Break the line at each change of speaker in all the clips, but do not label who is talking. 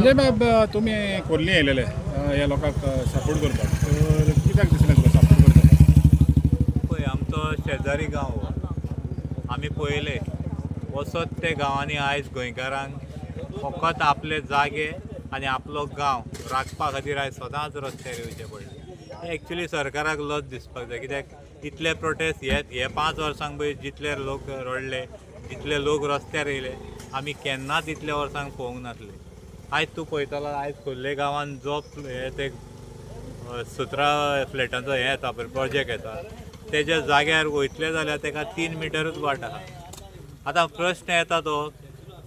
संजय बाब तुम्ही कोल्ली आयलेले ह्या लोकांक सपोर्ट करतात तर कित्याक दिसलें तुका सपोर्ट करतात?
पळय आमचो शेजारी गांव आमी पळयले वसत ते गांवांनी आयज गोंयकारांक फकत आपले जागे आनी आपलो गांव राखपा खातीर आयज सदांच रस्त्यार येवचें पडलें. एक्चुली सरकाराक लज दिसपाक जाय, कित्याक इतले प्रोटेस्ट हे 5 वर्सांक पळय जितले लोक रडले, जितले लोक रस्त्यार येयले आमी केन्नाच इतल्या वर्सांक पळोवंक नासले. आयज तूं पळयतलो आयज खोर्ले गांवांत जो हे ते 17 फ्लॅटांचो हे येता पळय प्रोजेक्ट येता तेज्या जाग्यार वयतले जाल्यार ताका 3 मिटरूच वाट आहा. आतां प्रश्न येता तो,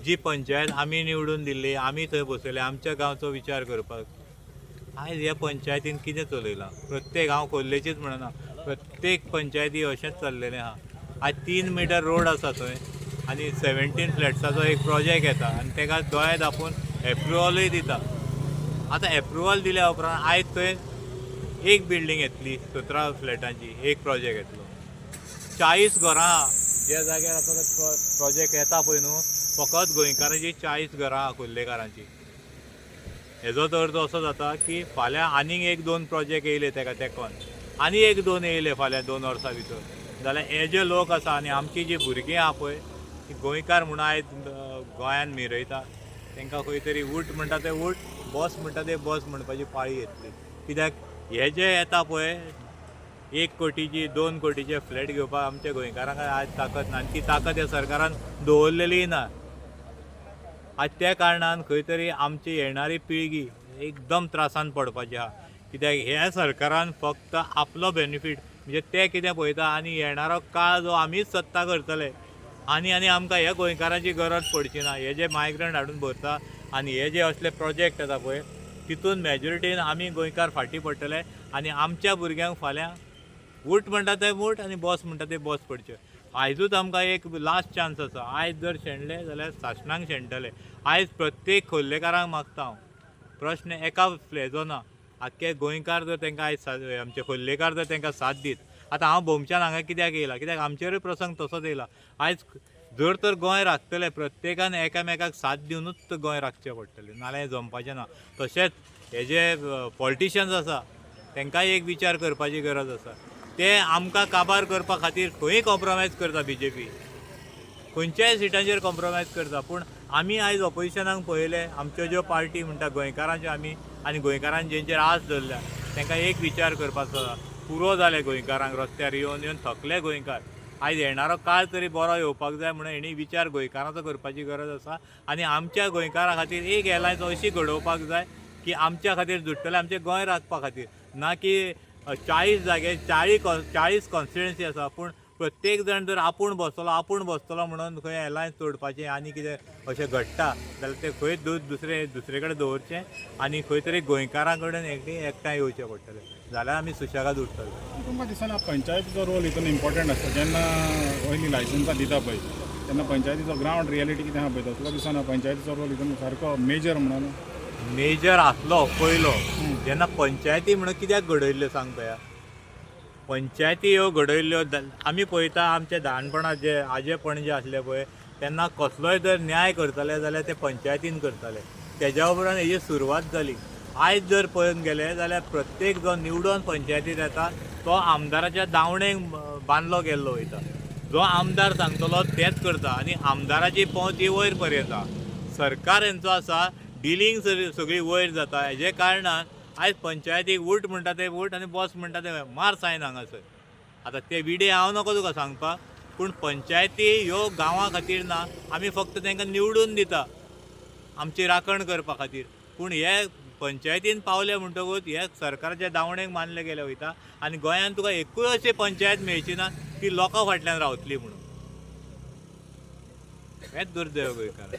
जी पंचायत आमी निवडून दिल्ली, आमी थंय बसयले, आमच्या गांवचो विचार करपाक, आयज ह्या पंचायतीन कितें चलयलां? प्रत्येक हांव खोर्लेचीच म्हणना, प्रत्येक पंचायती अशेंच चल्लेलें आहा. आयज 3 मिटर रोड आसा थंय आनी 17 फ्लॅट्साचो एक प्रोजेक्ट येता आनी ताका दोळे धापून एप्रुवलूय दिता. आतां एप्रुवल दिल्या उपरांत आयज थंय एक बिल्डींग येतली 17 फ्लॅटांची, एक प्रोजेक्ट येतलो. 40 घरां आहा ज्या जाग्यार आतां प्रोजेक्ट येता पळय न्हू, फकत गोंयकारांची 40 घरां आहा खोर्लेकारांची. हेजो अर्थ असो जाता की फाल्यां आनीक 1-2 प्रोजेक्ट येयले ताका तेकोन, आनी 1-2 येयले फाल्यां 2 वर्सां भितर, जाल्यार हे जे लोक आसा आनी आमची जी भुरगीं आहा पळय ती गोंयकार म्हणून आयज गोंयांत मिरयता, तांकां खंय तरी उठ म्हणटा ते उठ, बस म्हणटा ते बस म्हणपाची पाळी येतली. कित्याक हे जे येता पळय 1 कोटीची 2 कोटीचे फ्लॅट घेवपाक आमच्या गोंयकारांक आयज ताकद ना, आनी ती ताकद ह्या सरकारान दवरलेली ना. आज त्या कारणान खंय तरी आमची येणारी पिळगी एकदम त्रासान पडपाची आहा. कित्याक ह्या सरकारान फक्त आपलो बेनिफीट म्हणजे ते कितें पळयता आनी येणारो काळ जो आमीच सत्ता करतले आनी आमकां ह्या गोंयकारांची गरज पडची ना. हे जे मायग्रंट हाडून भरता आनी हे जे असले प्रोजेक्ट येता पळय तितून मेजॉरिटीन आमी गोंयकार फाटीं पडटले आनी आमच्या भुरग्यांक फाल्यां उठ म्हणटा ते उठ आनी बस म्हणटा ते बस पडचे. आयजूच आमकां एक लास्ट चान्स आसा. आयज जर शेणले जाल्यार शासनाक शेणटले. आयज प्रत्येक खोर्लेकारांक मागता हांव, प्रश्न एका फ्लॅजो ना, आख्खे गोंयकार जर तांकां आयज आमचे खोर्लेकार जर तांकां साथ दीत. आतां हांव भोमच्यान हांगा कित्याक येयला, कित्याक आमचेरूय प्रसंग तसोच येयला. आयज जर तर गोंय राखतले प्रत्येकान एकामेकाक साथ दिवनूच गोंय राखचें पडटलें, नाल्यार हें जमपाचें ना. तशेंच हे जे पॉलिटिशियन्स आसा तांकांय एक विचार करपाची गरज आसा. ते आमकां काबार करपा खातीर खंय कॉम्प्रोमायज करता BJP, खंयच्याय सिटांचेर कॉम्प्रोमायज करता. पूण आमी आयज ऑपोजिशनाक पळयले, आमच्यो ज्यो पार्टी म्हणटा गोंयकारांच्यो आमी आनी गोंयकारांनी जेंचेर आस धरल्या तांकां एक विचार करपाचो आसा. पुरो जाले गोंयकारांक रस्त्यार येवन थकले गोंयकार. आयज येणारो काळ तरी बरो येवपाक जाय म्हणून हेणी विचार गोंयकारांचो करपाची गरज आसा. आनी आमच्या गोंयकारां खातीर एक एलायन्स अशी घडोवपाक जाय की आमच्या खातीर झुडटले, आमचें गोंय राखपा खातीर. ना की 40 जागे 40 कॉन्स्टिट्युएन्सी आसा, पूण प्रत्येक जाण जर आपूण बसतलो म्हणून खंय एलायन्स तोडपाचें आनी कितें अशें घडटा जाल्यार तें खंय दुसरे कडेन दवरचें आनी खंय तरी गोंयकारां कडेन एकठांय येवचें पडटलें, जाल्यार आमी सुशेगाद उरतले.
तुमकां दिसना पंचायतीचो रोल हितून इम्पॉर्टंट आसता? जेन्ना वयली लायसन्सां दिता पळय तेन्ना पंचायतीचो ग्रावंड रियलिटी कितें आहा पळय तुका दिसना पंचायतीचो रोल हितून सारको मेजर म्हणून?
मेजर आसलो पयलो, जेन्ना पंचायती म्हणून कित्याक घडयल्ल्यो सांग पळया. पंचायती ह्यो घडयल्ल्यो आमी पळयता आमच्या ल्हानपणांत जे आजे पणजे आसले पळय तेन्ना कसलोय जर न्याय करतले जाल्यार ते पंचायतीन करताले. तेज्या उपरांत हेजी सुरवात जाली. आयज जर पळोवन गेले जाल्यार प्रत्येक जो निवडून पंचायतीन येता तो आमदाराच्या दावणेक बांदलो गेल्लो वयता. जो आमदार सांगतलो तेंच करता आनी आमदाराची पवती ही वयर पर्यंत आसा. सरकार हेंचो आसा डिलींग सगळी वयर जाता. हेजे कारणान आयज पंचायतीक उठ म्हणटा ते उठ आनी बस म्हणटा ते मार सायन हांगासर. आतां ते विडे हांव नको तुका सांगपाक, पूण पंचायती ह्यो गांवां खातीर ना, आमी फक्त तांकां निवडून दिता आमची राखण करपा खातीर. पूण हे पंचायतीन पावले म्हणटकूच हे सरकाराच्या दावणेक मानले गेले वयता आनी गोंयांत तुका एकूय अशी पंचायत मेळची ना ती लोकां फाटल्यान रावतली म्हणून. हेंच दुर्दैव गोंयकार.